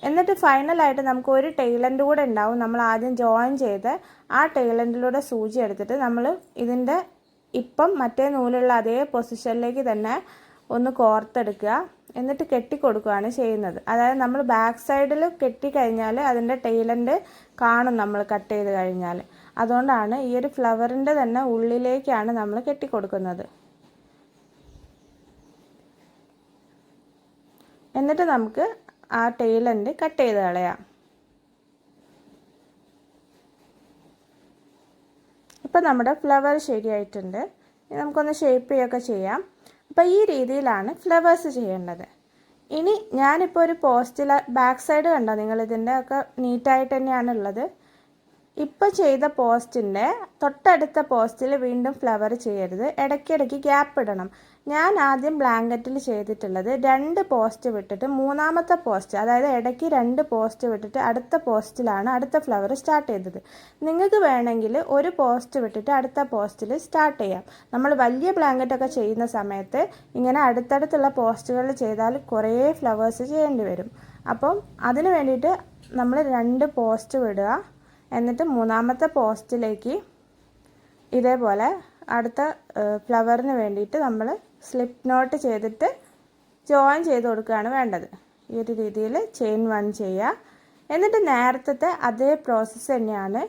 എന്നിട്ട് ഫൈനലായിട്ട് നമുക്ക് ഒരു ടെയിലൻഡ് കൂടെ ഉണ്ടാവും. നമ്മൾ ആദ്യം ജോയിൻ ചെയ്ത് ആ ടെയിലൻഡിലൂടെ സൂചി എടുത്തിട്ട് നമ്മൾ ഇതിൻ്റെ ഇപ്പം മറ്റേ നൂലുള്ള അതേ പൊസിഷനിലേക്ക് തന്നെ ഒന്ന് കോർത്തെടുക്കുക. എന്നിട്ട് കെട്ടിക്കൊടുക്കുകയാണ് ചെയ്യുന്നത്. അതായത് നമ്മൾ ബാക്ക് സൈഡിൽ കെട്ടിക്കഴിഞ്ഞാൽ അതിൻ്റെ ടെയിലൻഡ് കാണും നമ്മൾ കട്ട് ചെയ്ത് കഴിഞ്ഞാൽ. അതുകൊണ്ടാണ് ഈ ഒരു ഫ്ലവറിൻ്റെ തന്നെ ഉള്ളിലേക്കാണ് നമ്മൾ കെട്ടിക്കൊടുക്കുന്നത്. എന്നിട്ട് നമുക്ക് ആ ടെയിലൻഡ് കട്ട് ചെയ്ത് കളയാം. ഇപ്പം നമ്മുടെ ഫ്ലവർ ശരിയായിട്ടുണ്ട്. നമുക്കൊന്ന് ഷേപ്പ് ചെയ്യുകയൊക്കെ ചെയ്യാം. അപ്പോൾ ഈ രീതിയിലാണ് ഫ്ലവേഴ്സ് ചെയ്യേണ്ടത്. ഇനി ഞാനിപ്പോൾ ഒരു പോസ്റ്റിൽ ബാക്ക് സൈഡ് കണ്ടോ, നിങ്ങളിതിൻ്റെ ഒക്കെ നീറ്റായിട്ട് തന്നെയാണ് ഉള്ളത്. ഇപ്പോൾ ചെയ്ത പോസ്റ്റിൻ്റെ തൊട്ടടുത്ത പോസ്റ്റിൽ വീണ്ടും ഫ്ലവർ ചെയ്യരുത്, ഇടയ്ക്കിടയ്ക്ക് ഗ്യാപ്പ് ഇടണം. ഞാൻ ആദ്യം ബ്ലാങ്കറ്റിൽ ചെയ്തിട്ടുള്ളത് 2 പോസ്റ്റ് വിട്ടിട്ട് മൂന്നാമത്തെ പോസ്റ്റ്, അതായത് ഇടയ്ക്ക് 2 പോസ്റ്റ് വിട്ടിട്ട് അടുത്ത പോസ്റ്റിലാണ് അടുത്ത ഫ്ലവർ സ്റ്റാർട്ട് ചെയ്തത്. നിങ്ങൾക്ക് വേണമെങ്കിൽ ഒരു പോസ്റ്റ് വിട്ടിട്ട് അടുത്ത പോസ്റ്റിൽ സ്റ്റാർട്ട് ചെയ്യാം. നമ്മൾ വലിയ ബ്ലാങ്കറ്റൊക്കെ ചെയ്യുന്ന സമയത്ത് ഇങ്ങനെ അടുത്തടുത്തുള്ള പോസ്റ്റുകളിൽ ചെയ്താൽ കുറേ ഫ്ലവേഴ്സ് ചെയ്യേണ്ടി വരും. അപ്പം അതിന് വേണ്ടിയിട്ട് നമ്മൾ 2 പോസ്റ്റ് വിടുക. എന്നിട്ട് മൂന്നാമത്തെ പോസ്റ്റിലേക്ക് ഇതേപോലെ അടുത്ത ഫ്ലവറിന് വേണ്ടിയിട്ട് നമ്മൾ സ്ലിപ്പ് നോട്ട് ചെയ്തിട്ട് ജോയിൻ ചെയ്ത് കൊടുക്കുകയാണ് വേണ്ടത്. ഈ ഒരു രീതിയിൽ ചെയിൻ 1 ചെയ്യുക. എന്നിട്ട് നേരത്തെ അതേ പ്രോസസ്സ് തന്നെയാണ്,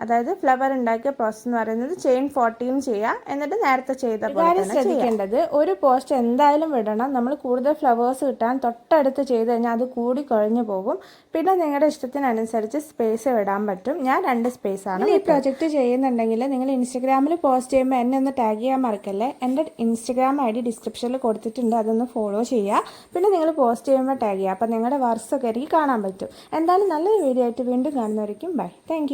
അതായത് ഫ്ലവർ ഉണ്ടാക്കിയ പ്രോസസ്സ് എന്ന് പറയുന്നത് ചെയിൻ 14 ചെയ്യുക. എന്നിട്ട് നേരത്തെ ചെയ്ത പോലെ തന്നെ ശ്രദ്ധിക്കേണ്ടത് ഒരു പോസ്റ്റ് എന്തായാലും വിടണം. നമ്മൾ കൂടുതൽ ഫ്ലവേഴ്സ് കിട്ടാൻ തൊട്ടടുത്ത് ചെയ്ത് കഴിഞ്ഞാൽ അത് കൂടി കുഴഞ്ഞു പോകും. പിന്നെ നിങ്ങളുടെ ഇഷ്ടത്തിനനുസരിച്ച് സ്പേസ് വിടാൻ പറ്റും. ഞാൻ 2 സ്പേസാണ്. ഈ പ്രൊജക്റ്റ് ചെയ്യുന്നുണ്ടെങ്കിൽ നിങ്ങൾ ഇൻസ്റ്റഗ്രാമിൽ പോസ്റ്റ് ചെയ്യുമ്പോൾ എന്നെ ഒന്ന് ടാഗ് ചെയ്യാൻ മറക്കല്ലേ. എൻ്റെ ഇൻസ്റ്റഗ്രാം ID ഡിസ്ക്രിപ്ഷനിൽ കൊടുത്തിട്ടുണ്ട്, അതൊന്ന് ഫോളോ ചെയ്യുക. പിന്നെ നിങ്ങൾ പോസ്റ്റ് ചെയ്യുമ്പോൾ ടാഗ് ചെയ്യുക. അപ്പോൾ നിങ്ങളുടെ വർക്ക്സൊക്കെ എനിക്ക് കാണാൻ പറ്റും. എന്തായാലും നല്ലൊരു വീഡിയോ ആയിട്ട് വീണ്ടും കാണുന്നവരേക്കും ബൈ. താങ്ക്